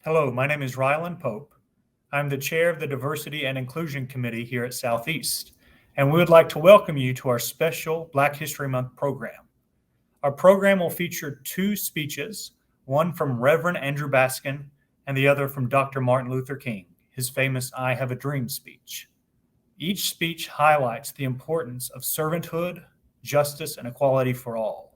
Hello, my name is Rylan Pope. I'm the chair of the Diversity and Inclusion Committee here at Southeast, and we would like to welcome you to our special Black History Month program. Our program will feature two speeches, one from Reverend Andrew Baskin and the other from Dr. Martin Luther King, his famous I Have a Dream speech. Each speech highlights the importance of servanthood, justice, and equality for all.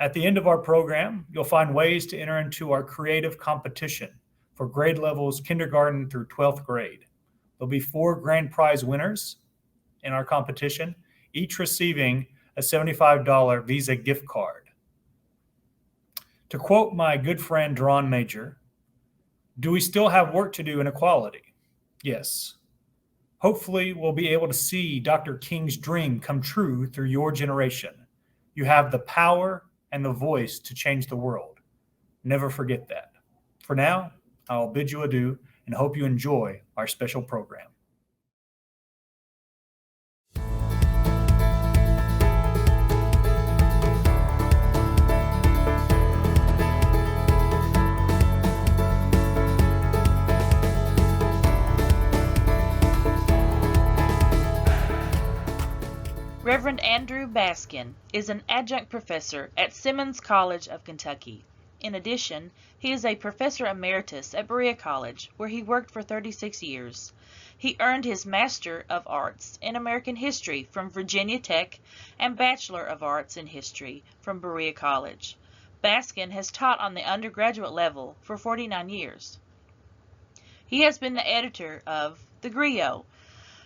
At the end of our program, you'll find ways to enter into our creative competition for grade levels kindergarten through 12th grade. There'll be 4 grand prize winners in our competition, each receiving a $75 Visa gift card. To quote my good friend Deron Major, do we still have work to do in equality? Yes. Hopefully, we'll be able to see Dr. King's dream come true through your generation. You have the power and the voice to change the world. Never forget that. For now, I'll bid you adieu and hope you enjoy our special program. Reverend Andrew Baskin is an adjunct professor at Simmons College of Kentucky. In addition, he is a professor emeritus at Berea College, where he worked for 36 years. He earned his Master of Arts in American History from Virginia Tech and Bachelor of Arts in History from Berea College. Baskin has taught on the undergraduate level for 49 years. He has been the editor of The Griot,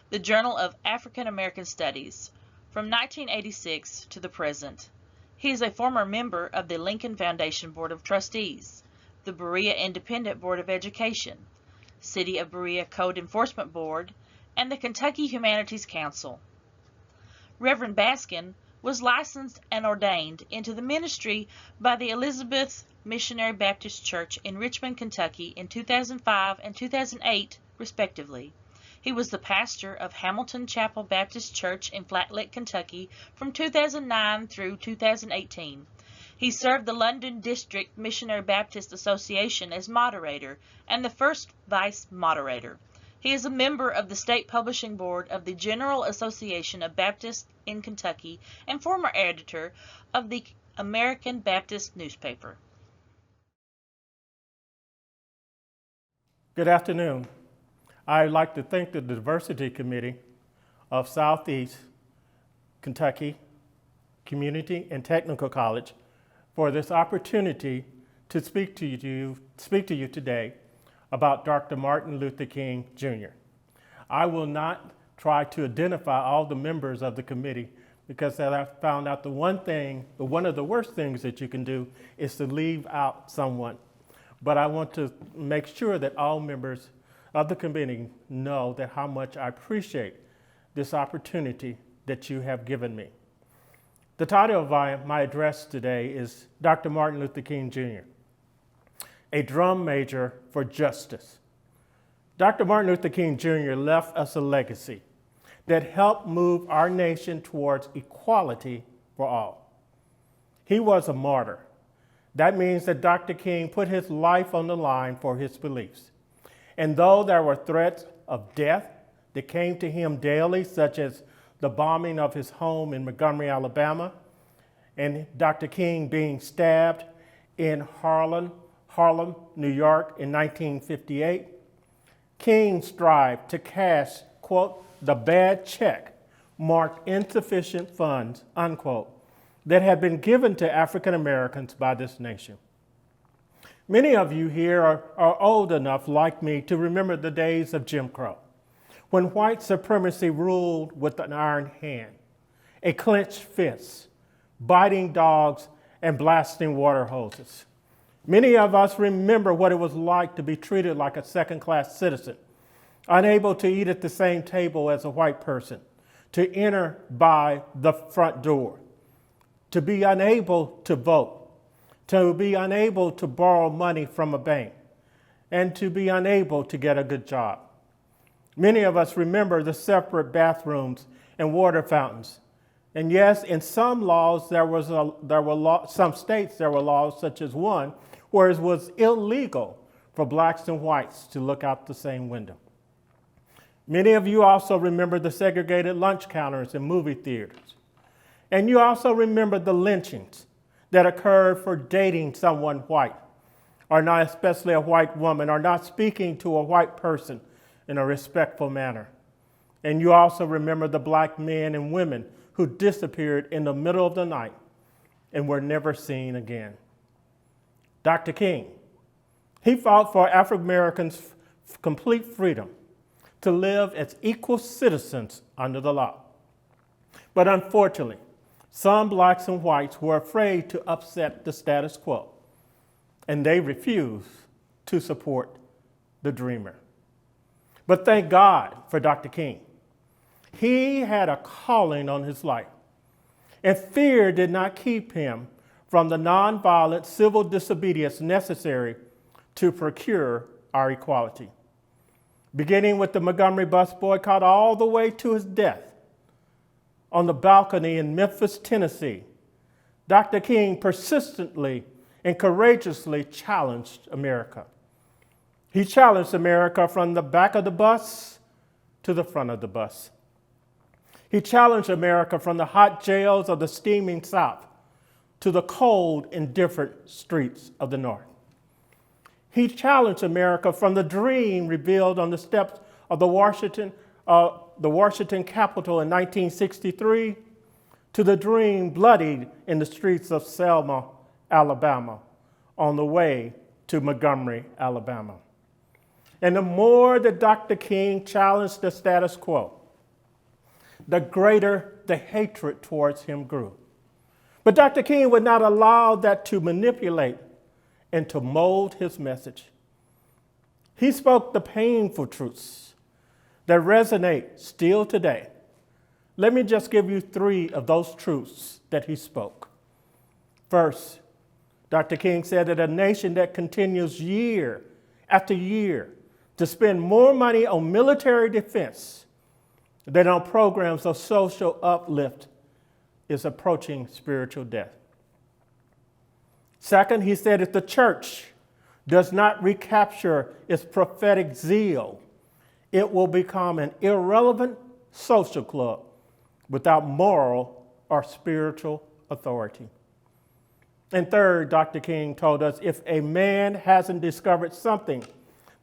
the Journal of African American Studies, from 1986 to the present. He is a former member of the Lincoln Foundation Board of Trustees, the Berea Independent Board of Education, City of Berea Code Enforcement Board, and the Kentucky Humanities Council. Reverend Baskin was licensed and ordained into the ministry by the Elizabeth Missionary Baptist Church in Richmond, Kentucky in 2005 and 2008, respectively. He was the pastor of Hamilton Chapel Baptist Church in Flatlick, Kentucky from 2009 through 2018. He served the London District Missionary Baptist Association as moderator and the first vice moderator. He is a member of the State Publishing Board of the General Association of Baptists in Kentucky and former editor of the American Baptist newspaper. Good afternoon. I'd like to thank the Diversity Committee of Southeast Kentucky Community and Technical College for this opportunity to speak to you today about Dr. Martin Luther King Jr. I will not try to identify all the members of the committee because I found out one of the worst things that you can do is to leave out someone. But I want to make sure that all members of the committee know that how much I appreciate this opportunity that you have given me. The title of my address today is Dr. Martin Luther King Jr., a drum major for justice. Dr. Martin Luther King Jr. left us a legacy that helped move our nation towards equality for all. He was a martyr. That means that Dr. King put his life on the line for his beliefs. And though there were threats of death that came to him daily, such as the bombing of his home in Montgomery, Alabama, and Dr. King being stabbed in Harlan, New York in 1958, King strived to cash, quote, the bad check marked insufficient funds, unquote, that had been given to African Americans by this nation. Many of you here are old enough, like me, to remember the days of Jim Crow, when white supremacy ruled with an iron hand, a clenched fist, biting dogs, and blasting water hoses. Many of us remember what it was like to be treated like a second-class citizen, unable to eat at the same table as a white person, to enter by the front door, to be unable to vote, to be unable to borrow money from a bank, and to be unable to get a good job. Many of us remember the separate bathrooms and water fountains. And yes, in some laws, some states there were laws such as one where it was illegal for blacks and whites to look out the same window. Many of you also remember the segregated lunch counters in movie theaters. And you also remember the lynchings that occurred for dating someone white, or not especially a white woman, or not speaking to a white person in a respectful manner. And you also remember the black men and women who disappeared in the middle of the night and were never seen again. Dr. King, he fought for African Americans' complete freedom to live as equal citizens under the law. But unfortunately, some blacks and whites were afraid to upset the status quo, and they refused to support the dreamer. But thank God for Dr. King. He had a calling on his life, and fear did not keep him from the nonviolent civil disobedience necessary to procure our equality. Beginning with the Montgomery bus boycott all the way to his death on the balcony in Memphis, Tennessee, Dr. King persistently and courageously challenged America. He challenged America from the back of the bus to the front of the bus. He challenged America from the hot jails of the steaming South to the cold, indifferent streets of the North. He challenged America from the dream revealed on the steps of the Washington Capitol in 1963 to the dream bloodied in the streets of Selma, Alabama, on the way to Montgomery, Alabama. And the more that Dr. King challenged the status quo, the greater the hatred towards him grew. But Dr. King would not allow that to manipulate and to mold his message. He spoke the painful truths that resonate still today. Let me just give you 3 of those truths that he spoke. First, Dr. King said that a nation that continues year after year to spend more money on military defense than on programs of social uplift is approaching spiritual death. Second, he said if the church does not recapture its prophetic zeal, it will become an irrelevant social club without moral or spiritual authority. And third, Dr. King told us if a man hasn't discovered something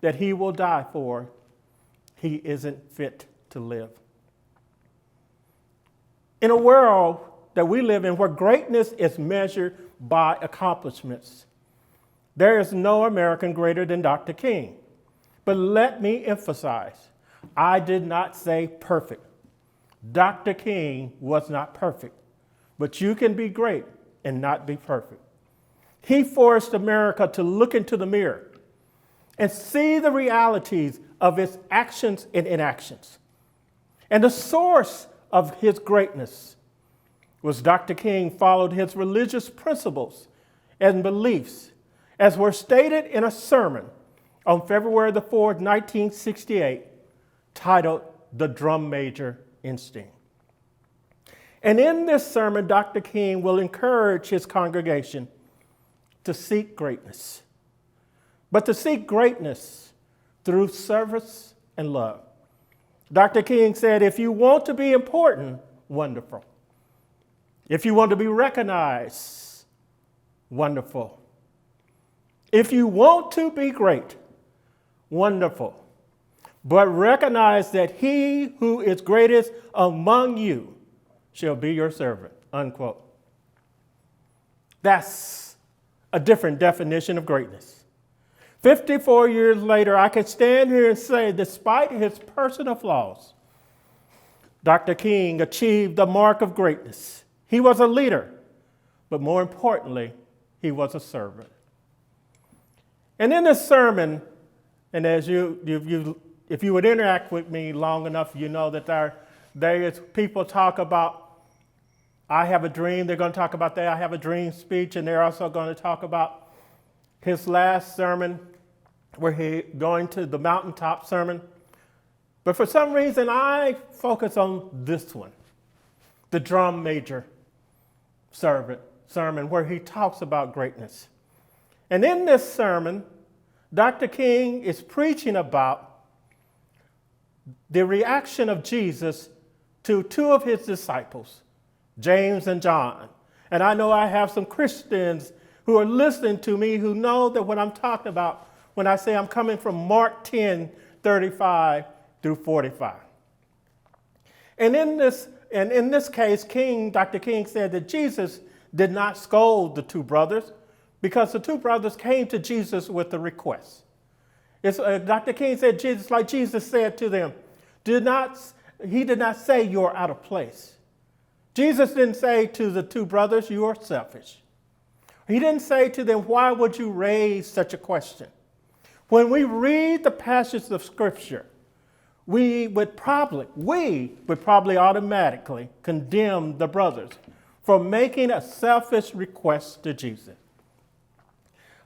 that he will die for, he isn't fit to live. In a world that we live in where greatness is measured by accomplishments, there is no American greater than Dr. King. But let me emphasize, I did not say perfect. Dr. King was not perfect, but you can be great and not be perfect. He forced America to look into the mirror and see the realities of its actions and inactions. And the source of his greatness was Dr. King followed his religious principles and beliefs as were stated in a sermon on February the 4th, 1968, titled The Drum Major Instinct. And in this sermon, Dr. King will encourage his congregation to seek greatness, but to seek greatness through service and love. Dr. King said, if you want to be important, wonderful. If you want to be recognized, wonderful. If you want to be great, wonderful. But recognize that he who is greatest among you shall be your servant, unquote. That's a different definition of greatness. 54 years later, I can stand here and say, despite his personal flaws, Dr. King achieved the mark of greatness. He was a leader, but more importantly, he was a servant. And in this sermon, and as if you would interact with me long enough, you know that there is people talk about, I have a dream. They're going to talk about that I have a dream speech, and they're also going to talk about his last sermon, where he going to the mountaintop sermon. But for some reason, I focus on this one, the drum major sermon, where he talks about greatness. And in this sermon, Dr. King is preaching about the reaction of Jesus to two of his disciples, James and John. And I know I have some Christians who are listening to me who know that what I'm talking about when I say I'm coming from Mark 10:35 through 45. And in this case, Dr. King said that Jesus did not scold the two brothers because the two brothers came to Jesus with a request. Dr. King said, Jesus said to them, he did not say you're out of place. Jesus didn't say to the two brothers, you are selfish. He didn't say to them, why would you raise such a question? When we read the passages of Scripture, we would probably automatically condemn the brothers for making a selfish request to Jesus.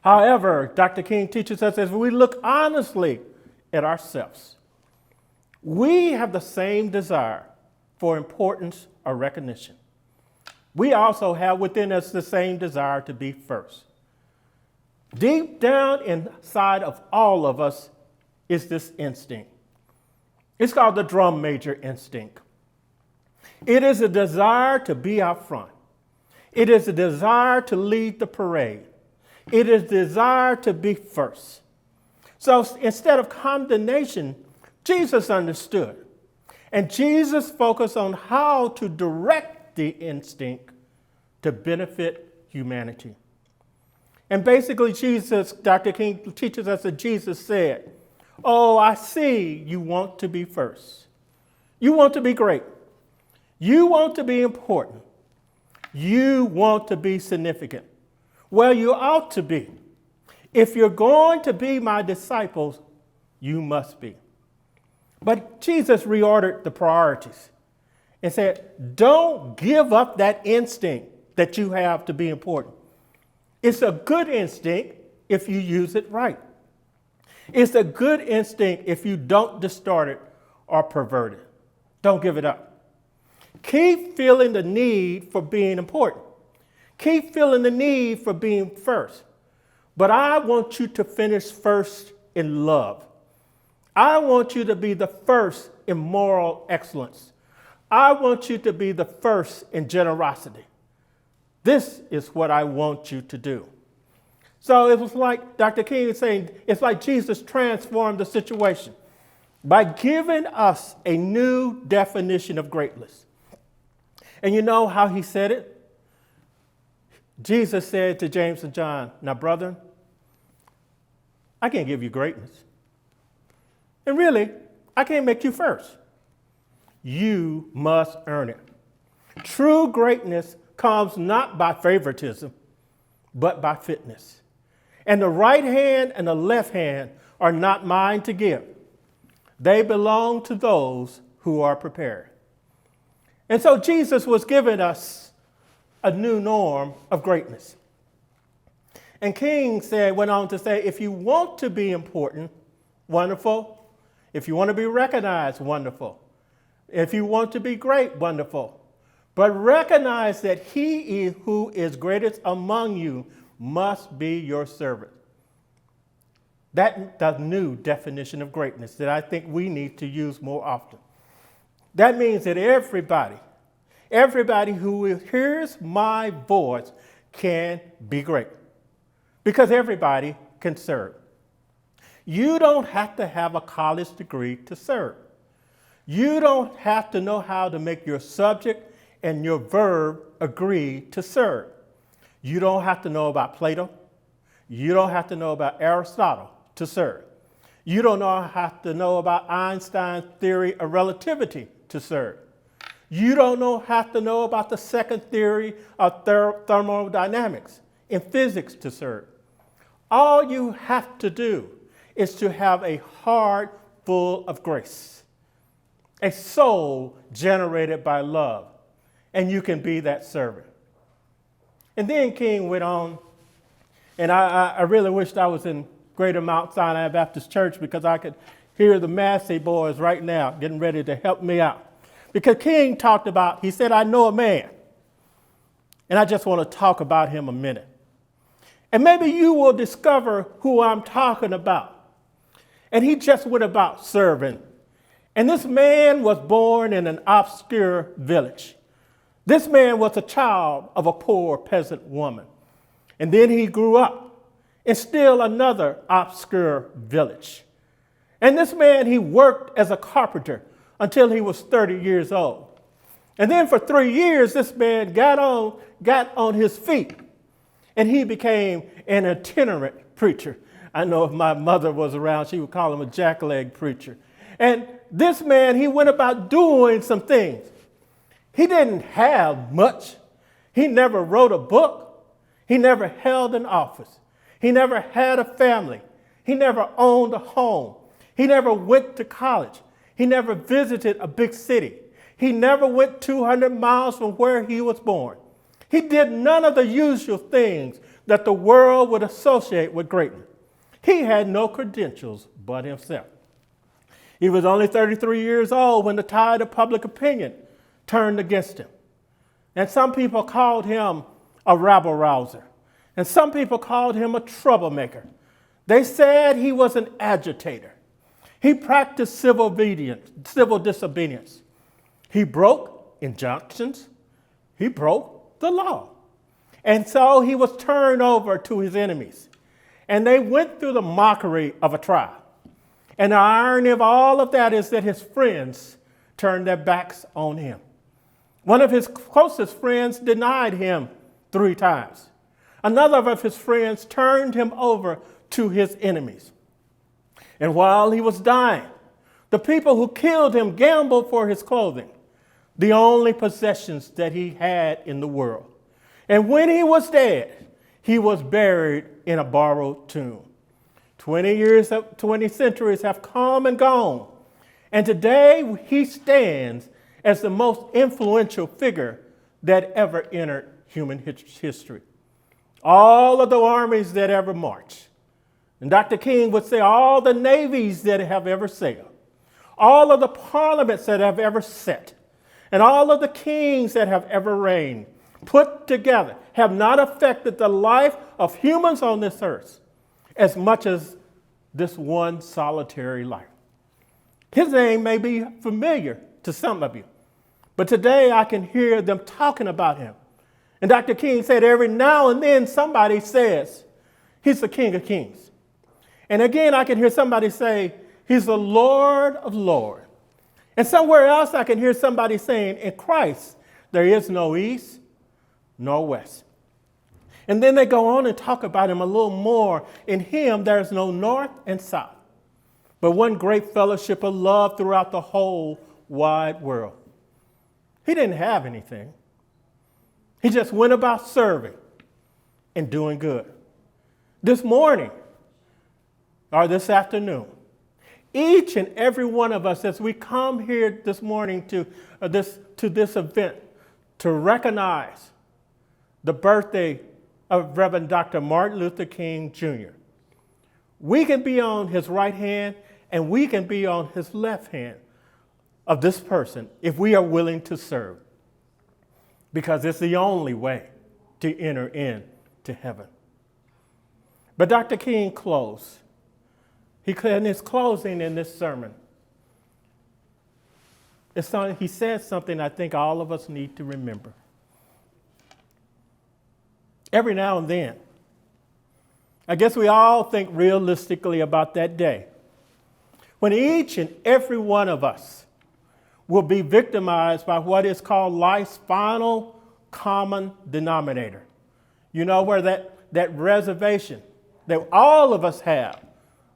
However, Dr. King teaches us as we look honestly at ourselves, we have the same desire for importance or recognition. We also have within us the same desire to be first. Deep down inside of all of us is this instinct. It's called the drum major instinct. It is a desire to be out front. It is a desire to lead the parade. It is a desire to be first. So instead of condemnation, Jesus understood. And Jesus focused on how to direct the instinct to benefit humanity. And basically, Dr. King teaches us that Jesus said, oh, I see you want to be first. You want to be great. You want to be important. You want to be significant. Well, you ought to be. If you're going to be my disciples, you must be. But Jesus reordered the priorities and said, don't give up that instinct that you have to be important. It's a good instinct if you use it right. It's a good instinct if you don't distort it or pervert it. Don't give it up. Keep feeling the need for being important. Keep feeling the need for being first. But I want you to finish first in love. I want you to be the first in moral excellence. I want you to be the first in generosity. This is what I want you to do. So it was like Dr. King is saying, it's like Jesus transformed the situation by giving us a new definition of greatness. And you know how he said it? Jesus said to James and John, now, brethren, I can't give you greatness. And really, I can't make you first. You must earn it. True greatness comes not by favoritism, but by fitness. And the right hand and the left hand are not mine to give. They belong to those who are prepared. And so Jesus was giving us a new norm of greatness. And King went on to say, if you want to be important, wonderful. If you want to be recognized, wonderful. If you want to be great, wonderful. But recognize that he who is greatest among you must be your servant. That's the new definition of greatness that I think we need to use more often. That means that everybody who hears my voice can be great, because everybody can serve. You don't have to have a college degree to serve. You don't have to know how to make your subject and your verb agree to serve. You don't have to know about Plato. You don't have to know about Aristotle to serve. You don't have to know about Einstein's theory of relativity to serve. You don't have to know about the second theory of thermodynamics in physics to serve. All you have to do is to have a heart full of grace, a soul generated by love, and you can be that servant. And then King went on, and I really wished I was in Greater Mount Sinai Baptist Church because I could hear the Massey boys right now getting ready to help me out. Because King talked about, he said, I know a man, and I just want to talk about him a minute. And maybe you will discover who I'm talking about. And he just went about serving. And this man was born in an obscure village. This man was a child of a poor peasant woman. And then he grew up in still another obscure village. And this man, he worked as a carpenter until he was 30 years old. And then for 3 years, this man got on his feet, and he became an itinerant preacher. I know if my mother was around, she would call him a jackleg preacher. And this man, he went about doing some things. He didn't have much. He never wrote a book. He never held an office. He never had a family. He never owned a home. He never went to college. He never visited a big city. He never went 200 miles from where he was born. He did none of the usual things that the world would associate with greatness. He had no credentials but himself. He was only 33 years old when the tide of public opinion turned against him. And some people called him a rabble-rouser. And some people called him a troublemaker. They said he was an agitator. He practiced civil disobedience. He broke injunctions. He broke the law. And so he was turned over to his enemies. And they went through the mockery of a trial. And the irony of all of that is that his friends turned their backs on him. One of his closest friends denied him 3 times. Another of his friends turned him over to his enemies. And while he was dying, the people who killed him gambled for his clothing, the only possessions that he had in the world. And when he was dead, he was buried in a borrowed tomb. 20 centuries have come and gone. And today he stands as the most influential figure that ever entered human history. All of the armies that ever marched. And Dr. King would say all the navies that have ever sailed. All of the parliaments that have ever sat. And all of the kings that have ever reigned, put together, have not affected the life of humans on this earth as much as this one solitary life. His name may be familiar to some of you, but today I can hear them talking about him. And Dr. King said every now and then somebody says he's the King of Kings. And again, I can hear somebody say he's the Lord of Lords. And somewhere else I can hear somebody saying in Christ there is no east nor west. And then they go on and talk about him a little more. In him there's no north and south, but one great fellowship of love throughout the whole wide world. He didn't have anything. He just went about serving and doing good. This morning or this afternoon, each and every one of us, as we come here this morning to this event, to recognize the birthday of Reverend Dr. Martin Luther King Jr., we can be on his right hand and we can be on his left hand of this person if we are willing to serve, because it's the only way to enter into heaven. But Dr. King closed. In his closing in this sermon, he said something I think all of us need to remember. Every now and then, I guess we all think realistically about that day when each and every one of us will be victimized by what is called life's final common denominator. You know, where that reservation that all of us have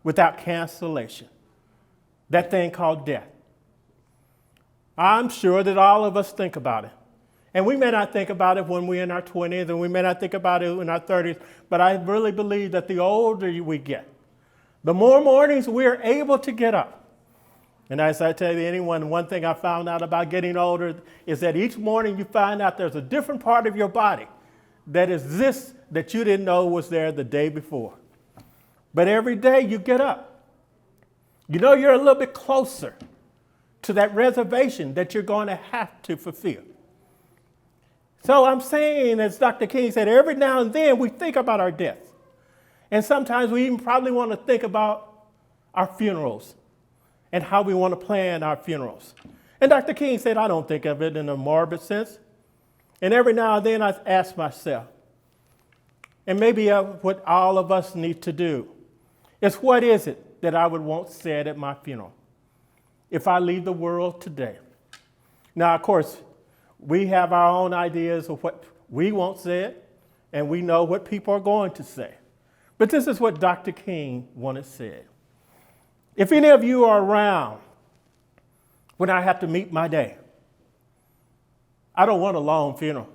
without cancellation, that thing called death. I'm sure that all of us think about it. And we may not think about it when we're in our 20s, and we may not think about it in our 30s, but I really believe that the older we get, the more mornings we're able to get up. And as I tell you anyone, one thing I found out about getting older is that each morning you find out there's a different part of your body that exists that you didn't know was there the day before. But every day you get up, you know you're a little bit closer to that reservation that you're going to have to fulfill. So I'm saying, as Dr. King said, every now and then we think about our death. And sometimes we even probably want to think about our funerals and how we want to plan our funerals. And Dr. King said, I don't think of it in a morbid sense. And every now and then I ask myself, and maybe what all of us need to do, is what is it that I would want said at my funeral if I leave the world today? Now, of course, we have our own ideas of what we want said, and we know what people are going to say. But this is what Dr. King wanted said. If any of you are around when I have to meet my day, I don't want a long funeral.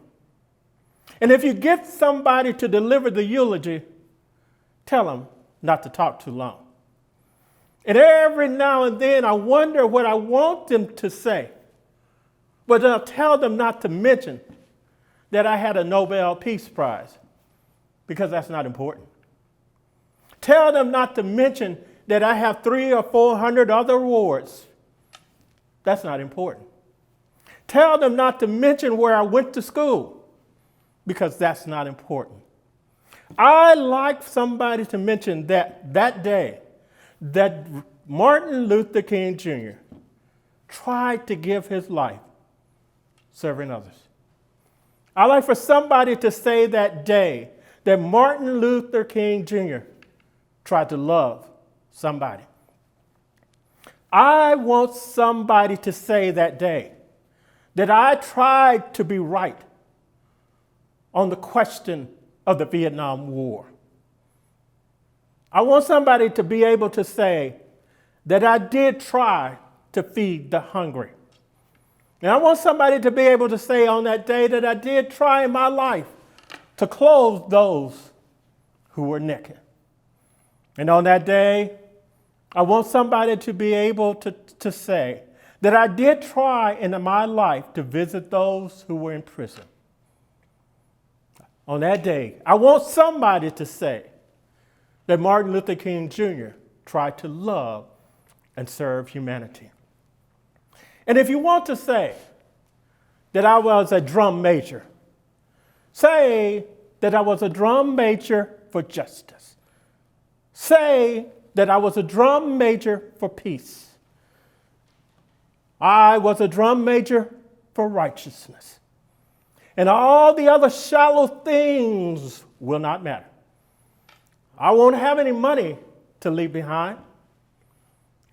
And if you get somebody to deliver the eulogy, tell them not to talk too long. And every now and then I wonder what I want them to say. But I'll tell them not to mention that I had a Nobel Peace Prize, because that's not important. Tell them not to mention that I have 300 or 400 other awards. That's not important. Tell them not to mention where I went to school, because that's not important. I like somebody to mention that day that Martin Luther King Jr. tried to give his life serving others. I like for somebody to say that day that Martin Luther King Jr. tried to love somebody. I want somebody to say that day that I tried to be right on the question of the Vietnam War. I want somebody to be able to say that I did try to feed the hungry. And I want somebody to be able to say on that day that I did try in my life to clothe those who were naked. And on that day, I want somebody to be able to say that I did try in my life to visit those who were in prison. On that day, I want somebody to say that Martin Luther King Jr. tried to love and serve humanity. And if you want to say that I was a drum major, say that I was a drum major for justice. Say that I was a drum major for peace. I was a drum major for righteousness. And all the other shallow things will not matter. I won't have any money to leave behind.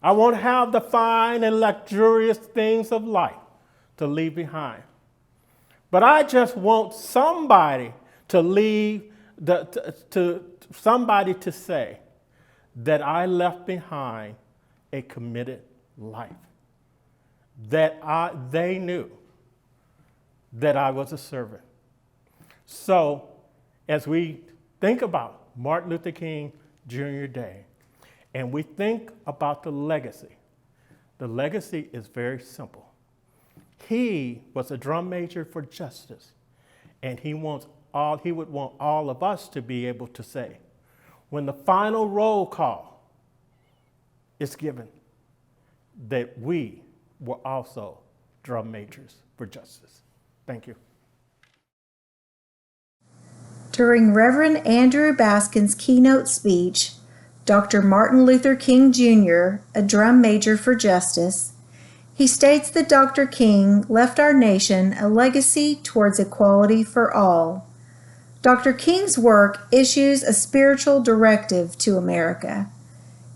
I won't have the fine and luxurious things of life to leave behind. But I just want somebody to leave, somebody to say that I left behind a committed life. That they knew that I was a servant. So as we think about Martin Luther King Jr. Day, and we think about the legacy is very simple. He was a drum major for justice, and he would want all of us to be able to say, when the final roll call is given, that we were also drum majors for justice. Thank you. During Reverend Andrew Baskin's keynote speech, Dr. Martin Luther King Jr., a drum major for justice, he states that Dr. King left our nation a legacy towards equality for all. Dr. King's work issues a spiritual directive to America.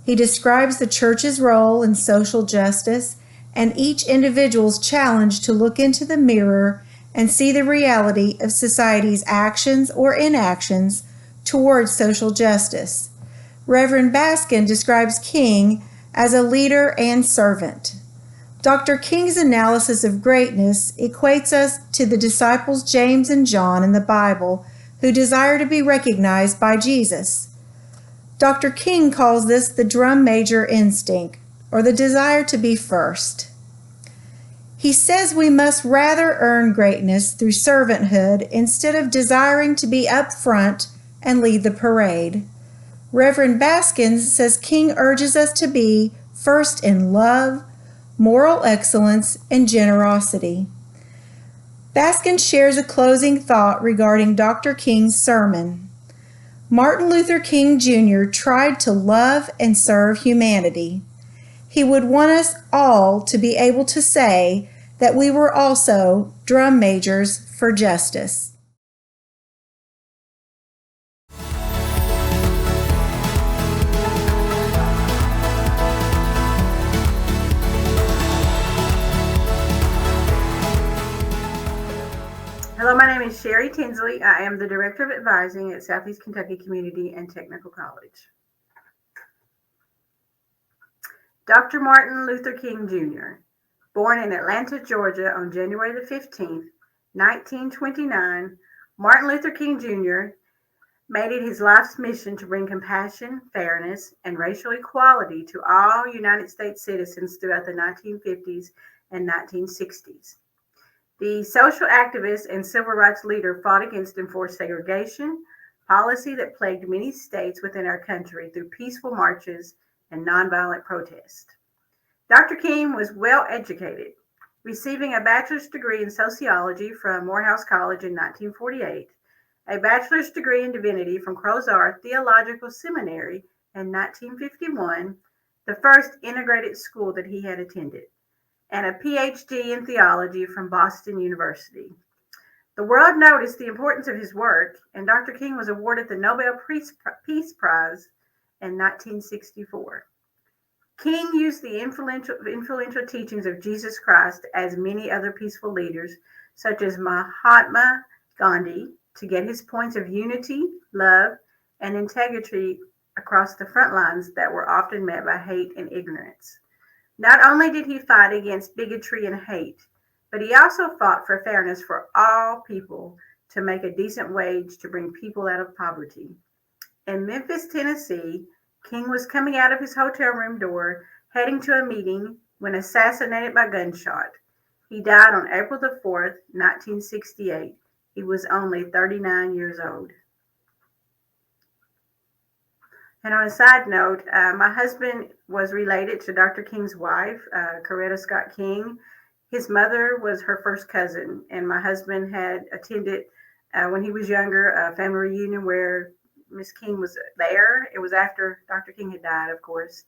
He describes the church's role in social justice and each individual's challenge to look into the mirror and see the reality of society's actions or inactions towards social justice. Reverend Baskin describes King as a leader and servant. Dr. King's analysis of greatness equates us to the disciples James and John in the Bible who desire to be recognized by Jesus. Dr. King calls this the drum major instinct, or the desire to be first. He says we must rather earn greatness through servanthood instead of desiring to be up front and lead the parade. Reverend Baskin says King urges us to be first in love, moral excellence, and generosity. Baskin shares a closing thought regarding Dr. King's sermon. Martin Luther King Jr. tried to love and serve humanity. He would want us all to be able to say that we were also drum majors for justice. Hello, my name is Sherry Tinsley. I am the Director of Advising at Southeast Kentucky Community and Technical College. Dr. Martin Luther King Jr., born in Atlanta, Georgia on January the 15th, 1929, Martin Luther King Jr. made it his life's mission to bring compassion, fairness, and racial equality to all United States citizens throughout the 1950s and 1960s. The social activist and civil rights leader fought against enforced segregation, policy that plagued many states within our country through peaceful marches and nonviolent protest. Dr. King was well educated, receiving a bachelor's degree in sociology from Morehouse College in 1948, a bachelor's degree in divinity from Crozar Theological Seminary in 1951, the first integrated school that he had attended, and a PhD in theology from Boston University. The world noticed the importance of his work, and Dr. King was awarded the Nobel Peace Prize in 1964. King used the influential teachings of Jesus Christ, as many other peaceful leaders, such as Mahatma Gandhi, to get his points of unity, love, and integrity across the front lines that were often met by hate and ignorance. Not only did he fight against bigotry and hate, but he also fought for fairness for all people, to make a decent wage to bring people out of poverty. In Memphis, Tennessee, King was coming out of his hotel room door, heading to a meeting, when assassinated by gunshot. He died on April the 4th, 1968. He was only 39 years old. And on a side note, my husband was related to Dr. King's wife, Coretta Scott King. His mother was her first cousin, and my husband had attended, when he was younger, a family reunion where Miss King was there. It was after Dr. King had died, of course.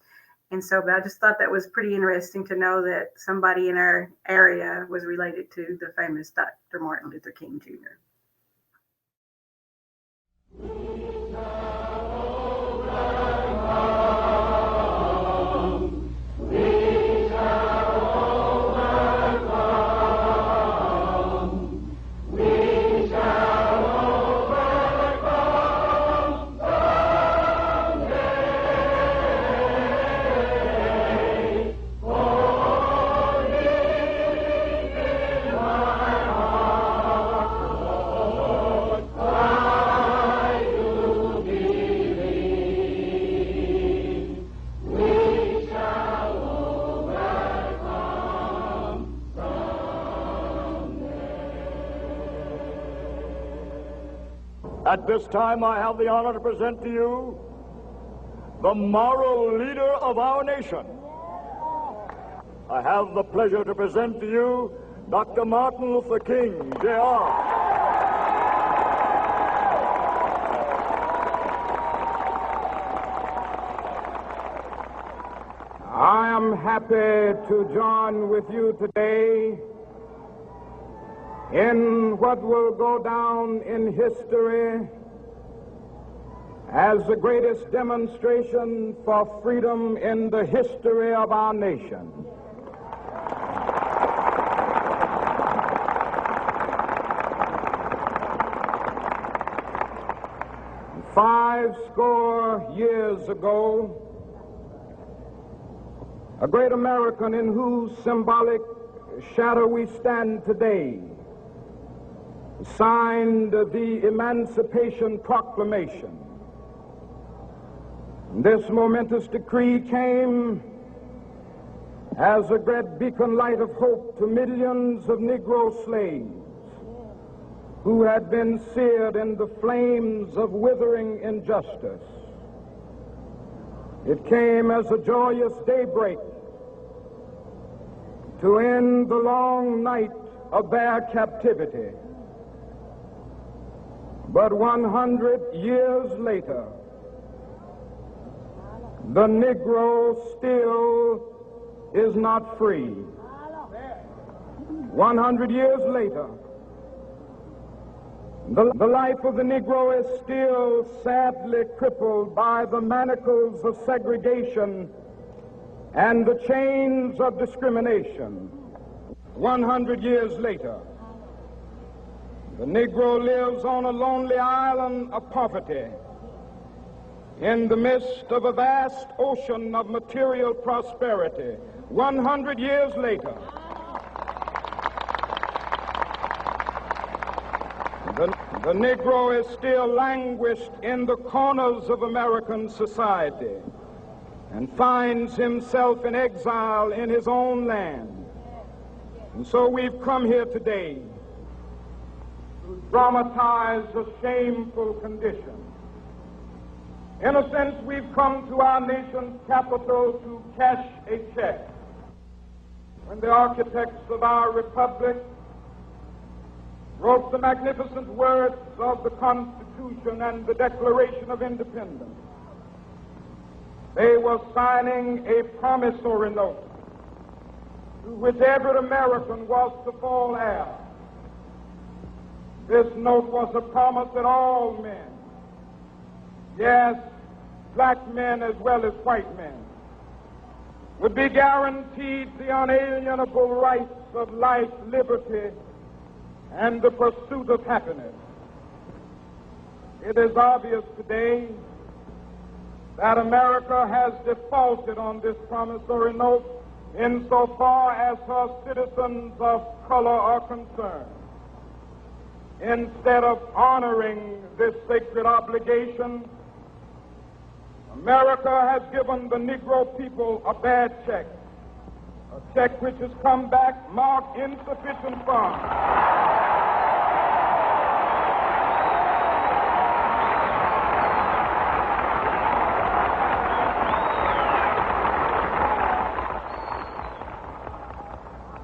And so, but I just thought that was pretty interesting to know that somebody in our area was related to the famous Dr. Martin Luther King Jr. At this time, I have the honor to present to you the moral leader of our nation. I have the pleasure to present to you Dr. Martin Luther King, Jr. I am happy to join with you today in what will go down in history as the greatest demonstration for freedom in the history of our nation. Five score years ago, a great American in whose symbolic shadow we stand today signed the Emancipation Proclamation. This momentous decree came as a great beacon light of hope to millions of Negro slaves who had been seared in the flames of withering injustice. It came as a joyous daybreak to end the long night of their captivity. But 100 years later, the Negro still is not free. 100 years later, the life of the Negro is still sadly crippled by the manacles of segregation and the chains of discrimination. 100 years later, the Negro lives on a lonely island of poverty in the midst of a vast ocean of material prosperity. 100 years later, the Negro is still languished in the corners of American society and finds himself in exile in his own land. And so we've come here today to dramatize a shameful condition. In a sense, we've come to our nation's capital to cash a check. When the architects of our republic wrote the magnificent words of the Constitution and the Declaration of Independence, they were signing a promissory note to which every American was to fall heir. This note was a promise that all men, yes, black men as well as white men, would be guaranteed the unalienable rights of life, liberty, and the pursuit of happiness. It is obvious today that America has defaulted on this promissory note insofar as her citizens of color are concerned. Instead of honoring this sacred obligation, America has given the Negro people a bad check, a check which has come back marked insufficient funds.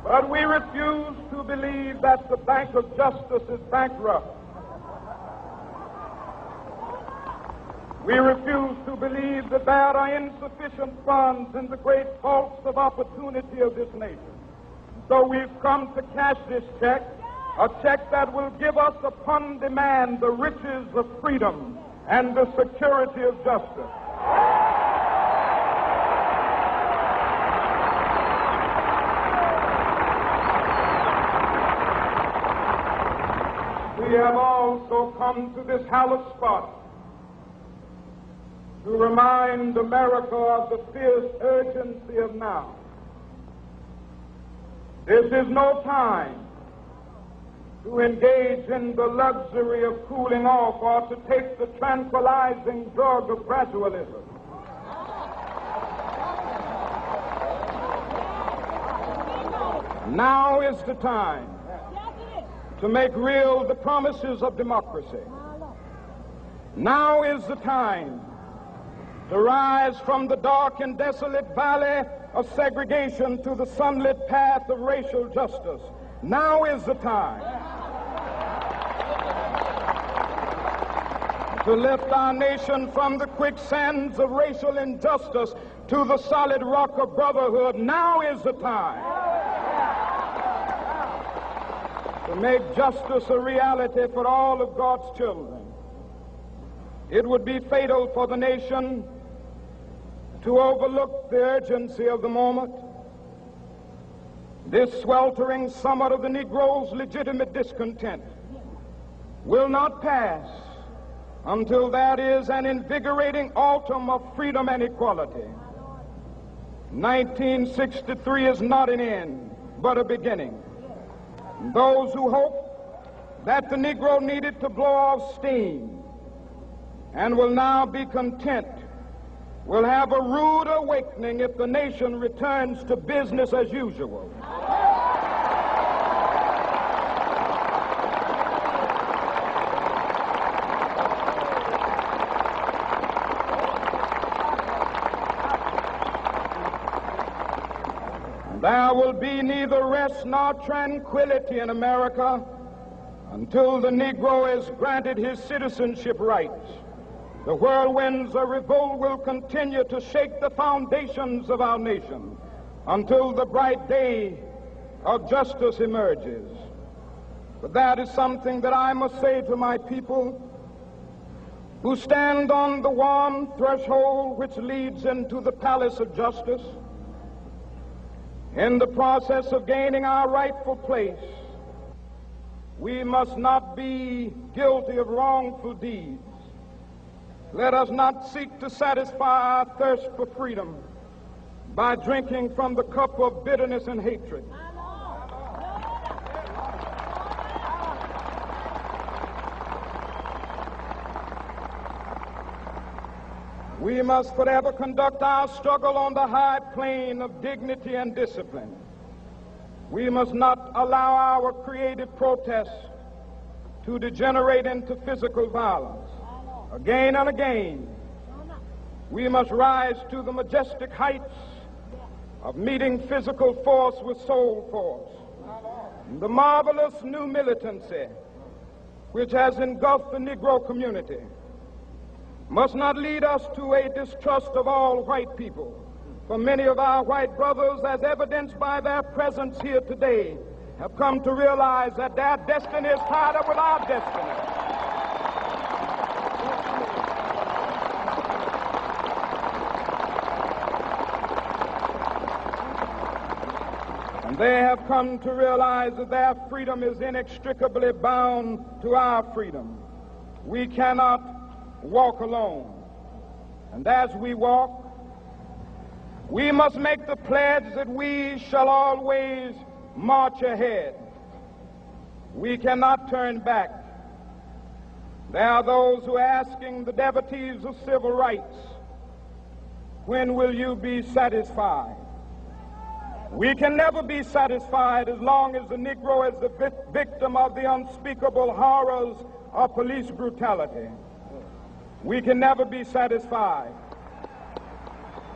But we refuse to believe that the Bank of Justice is bankrupt. We refuse to believe that there are insufficient funds in the great vaults of opportunity of this nation. So we've come to cash this check, a check that will give us upon demand the riches of freedom and the security of justice. We have also come to this hallowed spot to remind America of the fierce urgency of now. This is no time to engage in the luxury of cooling off or to take the tranquilizing drug of gradualism. Now is the time to make real the promises of democracy. Now is the time to rise from the dark and desolate valley of segregation to the sunlit path of racial justice. Now is the time to lift our nation from the quicksands of racial injustice to the solid rock of brotherhood. Now is the time to make justice a reality for all of God's children. It would be fatal for the nation to overlook the urgency of the moment. This sweltering summit of the Negro's legitimate discontent will not pass until there is an invigorating autumn of freedom and equality. 1963 is not an end, but a beginning. Those who hope that the Negro needed to blow off steam and will now be content will have a rude awakening if the nation returns to business as usual. There will be neither rest nor tranquility in America until the Negro is granted his citizenship rights, the whirlwinds of revolt will continue to shake the foundations of our nation until the bright day of justice emerges. But that is something that I must say to my people who stand on the warm threshold which leads into the palace of justice. In the process of gaining our rightful place, we must not be guilty of wrongful deeds. Let us not seek to satisfy our thirst for freedom by drinking from the cup of bitterness and hatred. We must forever conduct our struggle on the high plane of dignity and discipline. We must not allow our creative protests to degenerate into physical violence. Again and again, we must rise to the majestic heights of meeting physical force with soul force. The marvelous new militancy which has engulfed the Negro community must not lead us to a distrust of all white people. For many of our white brothers, as evidenced by their presence here today, have come to realize that their destiny is tied up with our destiny. And they have come to realize that their freedom is inextricably bound to our freedom. We cannot walk alone. And as we walk, we must make the pledge that we shall always march ahead. We cannot turn back. There are those who are asking the devotees of civil rights, when will you be satisfied? We can never be satisfied as long as the Negro is the victim of the unspeakable horrors of police brutality. We can never be satisfied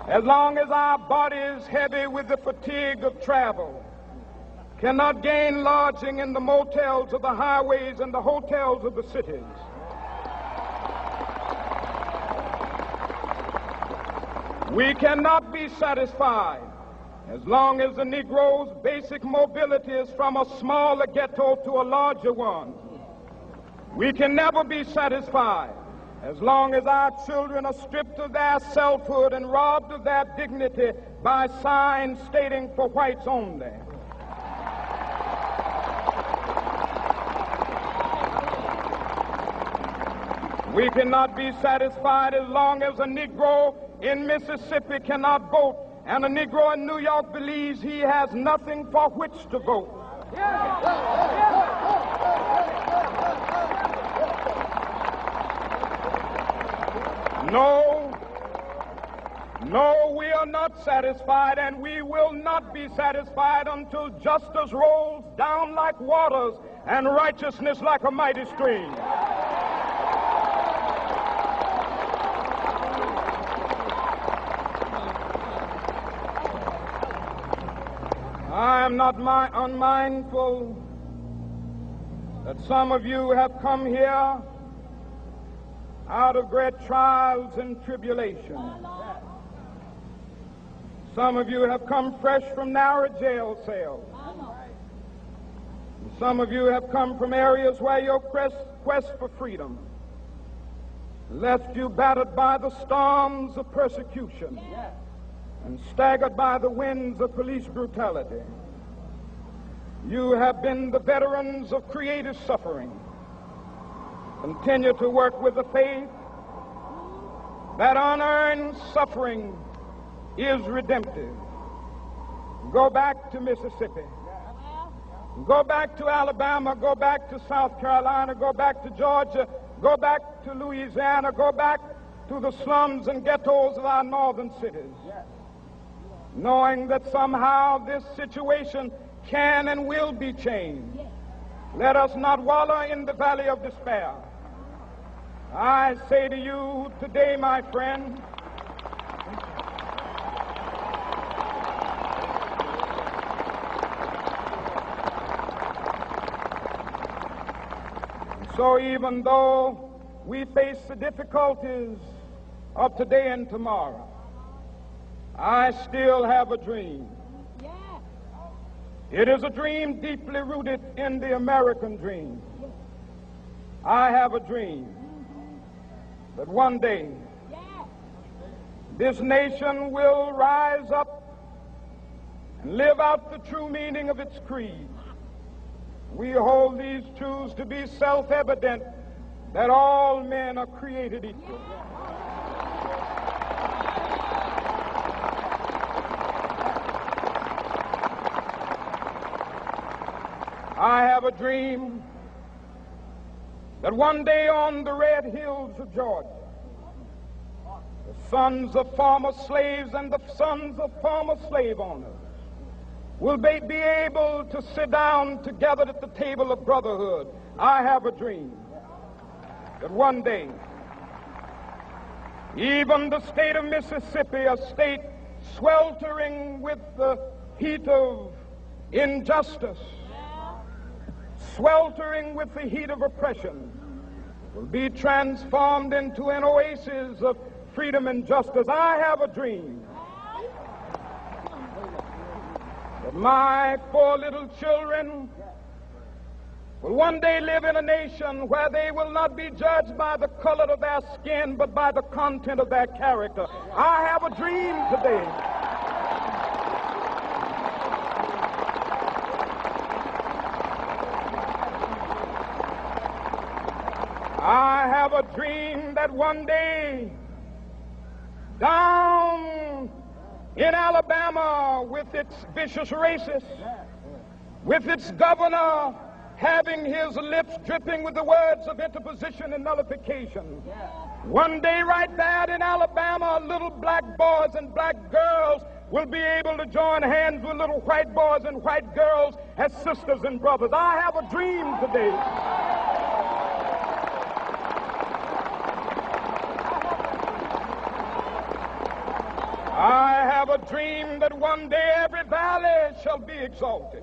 as long as our body is heavy with the fatigue of travel, cannot gain lodging in the motels of the highways and the hotels of the cities. We cannot be satisfied as long as the Negro's basic mobility is from a smaller ghetto to a larger one. We can never be satisfied as long as our children are stripped of their selfhood and robbed of their dignity by signs stating for whites only. We cannot be satisfied as long as a Negro in Mississippi cannot vote and a Negro in New York believes he has nothing for which to vote. No, we are not satisfied, and we will not be satisfied until justice rolls down like waters and righteousness like a mighty stream. I am not unmindful that some of you have come here out of great trials and tribulations. Some of you have come fresh from narrow jail cells. Some of you have come from areas where your quest for freedom left you battered by the storms of persecution and staggered by the winds of police brutality. You have been the veterans of creative suffering. Continue to work with the faith that unearned suffering is redemptive. Go back to Mississippi. Go back to Alabama. Go back to South Carolina. Go back to Georgia. Go back to Louisiana. Go back to the slums and ghettos of our northern cities. Knowing that somehow this situation can and will be changed. Let us not wallow in the valley of despair. I say to you today, my friend, So even though we face the difficulties of today and tomorrow, I still have a dream. It is a dream deeply rooted in the American dream. I have a dream that one day this nation will rise up and live out the true meaning of its creed. We hold these truths to be self-evident, that all men are created equal. I have a dream that one day on the red hills of Georgia, the sons of former slaves and the sons of former slave owners will be able to sit down together at the table of brotherhood. I have a dream that one day, even the state of Mississippi, a state sweltering with the heat of injustice, sweltering with the heat of oppression, will be transformed into an oasis of freedom and justice. I have a dream that my 4 little children will one day live in a nation where they will not be judged by the color of their skin, but by the content of their character. I have a dream today I have a dream that one day down in Alabama, with its vicious racists, with its governor having his lips dripping with the words of interposition and nullification, one day right there in Alabama, little black boys and black girls will be able to join hands with little white boys and white girls as sisters and brothers. I have a dream today I have a dream that one day every valley shall be exalted,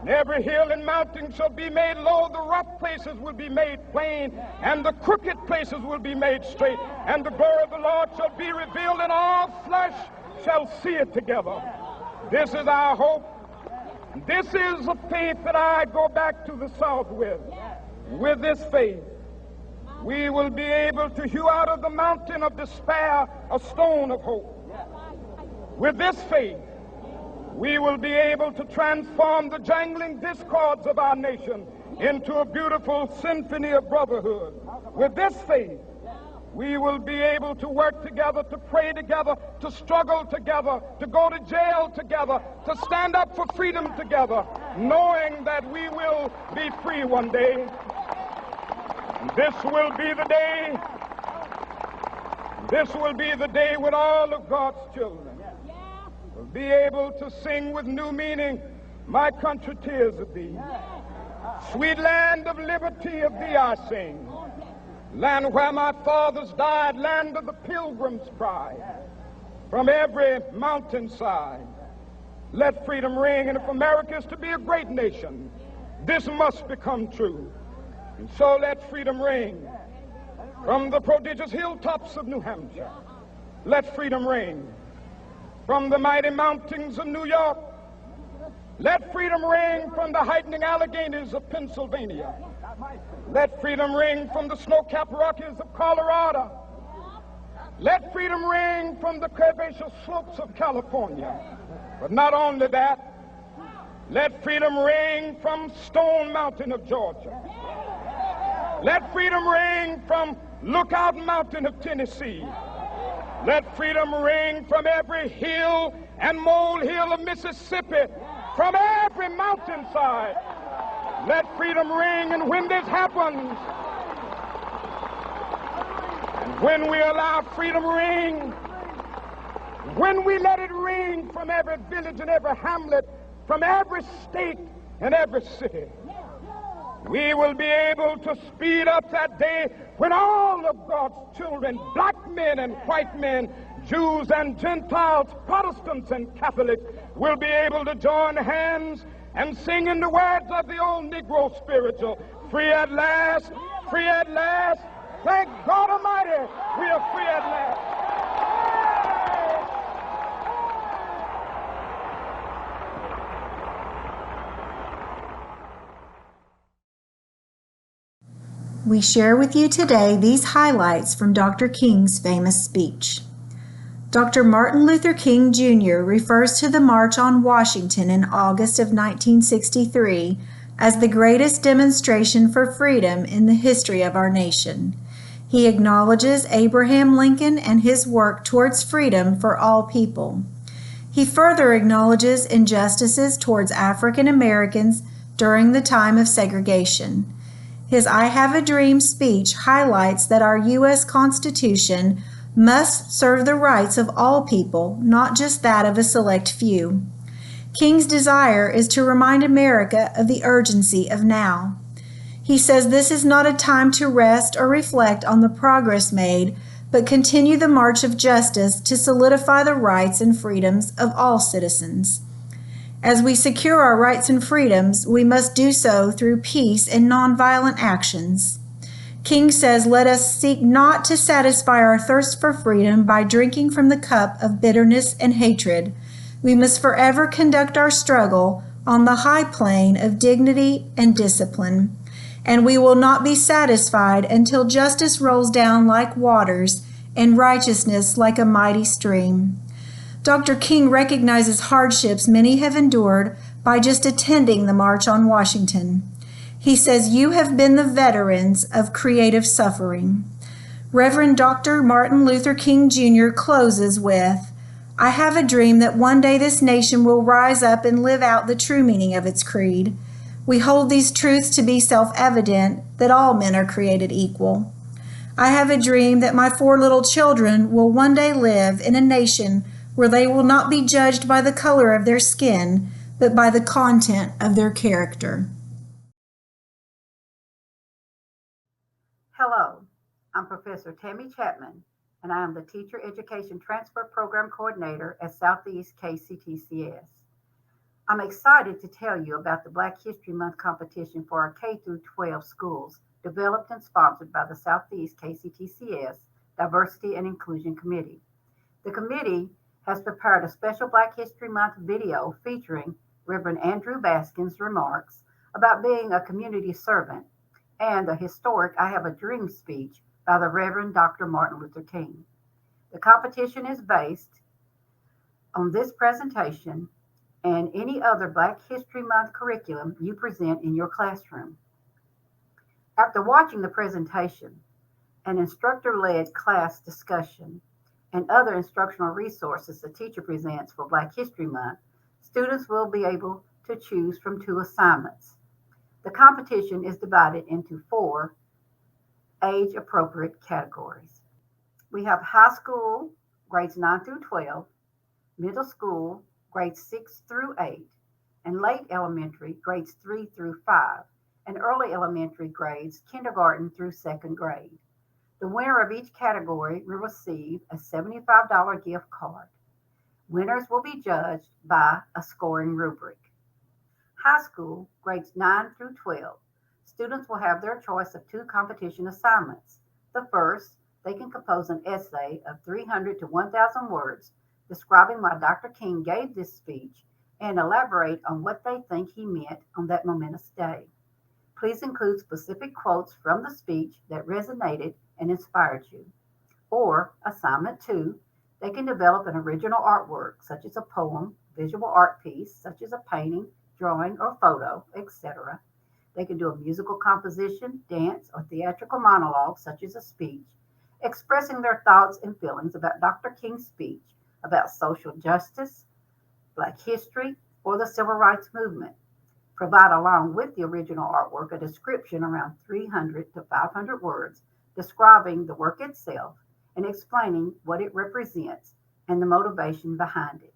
and every hill and mountain shall be made low. The rough places will be made plain, and the crooked places will be made straight, and the glory of the Lord shall be revealed, and all flesh shall see it together. This is our hope. This is a faith that I go back to the South with. With this faith, we will be able to hew out of the mountain of despair a stone of hope. With this faith, we will be able to transform the jangling discords of our nation into a beautiful symphony of brotherhood. With this faith, we will be able to work together, to pray together, to struggle together, to go to jail together, to stand up for freedom together, knowing that we will be free one day. This will be the day. This will be the day when all of God's children will be able to sing with new meaning, "My country, 'tis of thee. Sweet land of liberty, of thee I sing. Land where my fathers died, land of the pilgrim's pride. From every mountainside, let freedom ring. And if America is to be a great nation, this must become true. And so let freedom ring from the prodigious hilltops of New Hampshire. Let freedom ring from the mighty mountains of New York. Let freedom ring from the heightening Alleghanies of Pennsylvania. Let freedom ring from the snow-capped Rockies of Colorado. Let freedom ring from the curvaceous slopes of California. But not only that, let freedom ring from Stone Mountain of Georgia. Let freedom ring from Lookout Mountain of Tennessee. Let freedom ring from every hill and molehill of Mississippi, from every mountainside. Let freedom ring, and when this happens, and when we allow freedom ring, when we let it ring from every village and every hamlet, from every state and every city, we will be able to speed up that day when all of God's children, black men and white men, Jews and Gentiles, Protestants and Catholics, will be able to join hands and sing in the words of the old Negro spiritual, Free at last! Free at last! Thank God Almighty, we are free at last! We share with you today these highlights from Dr. King's famous speech. Dr. Martin Luther King Jr. refers to the March on Washington in August of 1963 as the greatest demonstration for freedom in the history of our nation. He acknowledges Abraham Lincoln and his work towards freedom for all people. He further acknowledges injustices towards African Americans during the time of segregation. His I Have a Dream speech highlights that our U.S. Constitution must serve the rights of all people, not just that of a select few. King's desire is to remind America of the urgency of now. He says this is not a time to rest or reflect on the progress made, but continue the march of justice to solidify the rights and freedoms of all citizens. As we secure our rights and freedoms, we must do so through peace and nonviolent actions. King says, let us seek not to satisfy our thirst for freedom by drinking from the cup of bitterness and hatred. We must forever conduct our struggle on the high plane of dignity and discipline, and we will not be satisfied until justice rolls down like waters and righteousness like a mighty stream. Dr. King recognizes hardships many have endured by just attending the March on Washington. He says, you have been the veterans of creative suffering. Reverend Dr. Martin Luther King Jr. closes with, I have a dream that one day this nation will rise up and live out the true meaning of its creed. We hold these truths to be self-evident, that all men are created equal. I have a dream that my 4 little children will one day live in a nation where they will not be judged by the color of their skin, but by the content of their character. Hello, I'm Professor Tammy Chapman, and I am the Teacher Education Transfer Program Coordinator at Southeast KCTCS. I'm excited to tell you about the Black History Month competition for our K-12 schools, developed and sponsored by the Southeast KCTCS Diversity and Inclusion Committee. The committee has prepared a special Black History Month video featuring Reverend Andrew Baskin's remarks about being a community servant and the historic I Have a Dream speech by the Reverend Dr. Martin Luther King. The competition is based on this presentation and any other Black History Month curriculum you present in your classroom. After watching the presentation, an instructor-led class discussion, and other instructional resources the teacher presents for Black History Month, students will be able to choose from 2 assignments. The competition is divided into 4 age-appropriate categories. We have high school, grades 9 through 12, middle school, grades 6 through 8, and late elementary, grades 3 through 5, and early elementary grades, kindergarten through 2nd grade. The winner of each category will receive a $75 gift card. Winners will be judged by a scoring rubric. High school, grades 9 through 12. Students will have their choice of 2 competition assignments. The first, they can compose an essay of 300 to 1,000 words describing why Dr. King gave this speech and elaborate on what they think he meant on that momentous day. Please include specific quotes from the speech that resonated and inspired you. Or assignment 2, they can develop an original artwork such as a poem, visual art piece such as a painting, drawing, or photo, etc. They can do a musical composition, dance, or theatrical monologue such as a speech, expressing their thoughts and feelings about Dr. King's speech about social justice, Black history, or the Civil Rights Movement. Provide along with the original artwork a description around 300 to 500 words describing the work itself and explaining what it represents and the motivation behind it.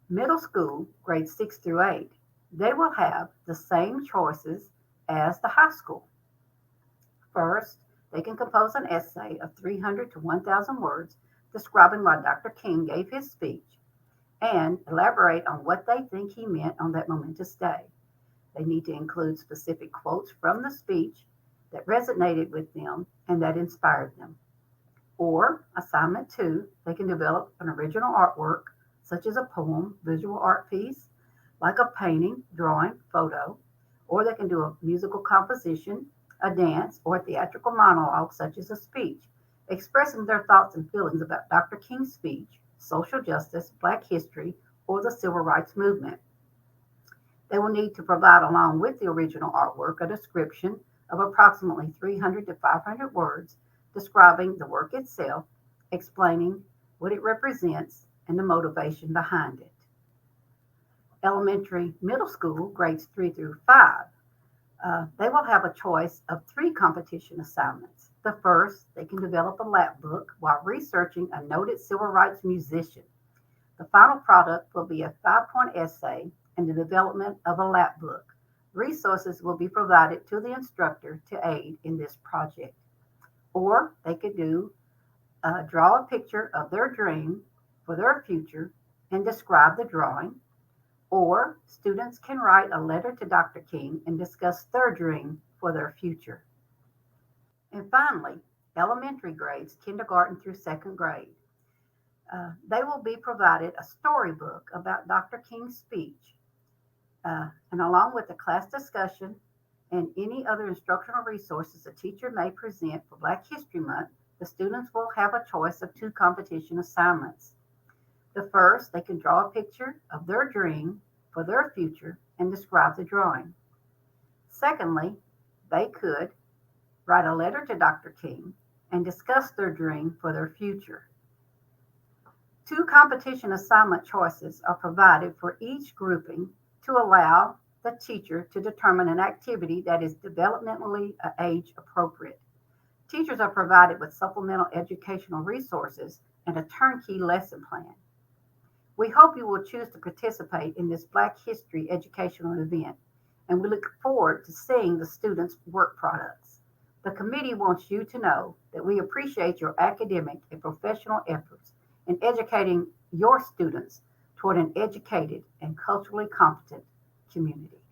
Middle school, grades 6 through 8, they will have the same choices as the high school. First, they can compose an essay of 300 to 1,000 words describing why Dr. King gave his speech and elaborate on what they think he meant on that momentous day. They need to include specific quotes from the speech that resonated with them and that inspired them. Or assignment 2, they can develop an original artwork, such as a poem, visual art piece, like a painting, drawing, photo, or they can do a musical composition, a dance, or a theatrical monologue, such as a speech, expressing their thoughts and feelings about Dr. King's speech, social justice, Black history, or the Civil Rights Movement. They will need to provide, along with the original artwork, a description of approximately 300 to 500 words describing the work itself, explaining what it represents, and the motivation behind it. Elementary, middle school, grades 3 through 5, they will have a choice of 3 competition assignments. The first, they can develop a lap book while researching a noted civil rights musician. The final product will be a 5-point essay and the development of a lap book. Resources will be provided to the instructor to aid in this project. Or they could draw a picture of their dream for their future and describe the drawing. Or students can write a letter to Dr. King and discuss their dream for their future. And finally, elementary grades, kindergarten through 2nd grade. They will be provided a storybook about Dr. King's speech, and along with the class discussion and any other instructional resources a teacher may present for Black History Month, the students will have a choice of 2 competition assignments. The first, they can draw a picture of their dream for their future and describe the drawing. Secondly, they could write a letter to Dr. King and discuss their dream for their future. 2 competition assignment choices are provided for each grouping to allow the teacher to determine an activity that is developmentally age appropriate. Teachers are provided with supplemental educational resources and a turnkey lesson plan. We hope you will choose to participate in this Black History educational event, and we look forward to seeing the students' work products. The committee wants you to know that we appreciate your academic and professional efforts in educating your students toward an educated and culturally competent community.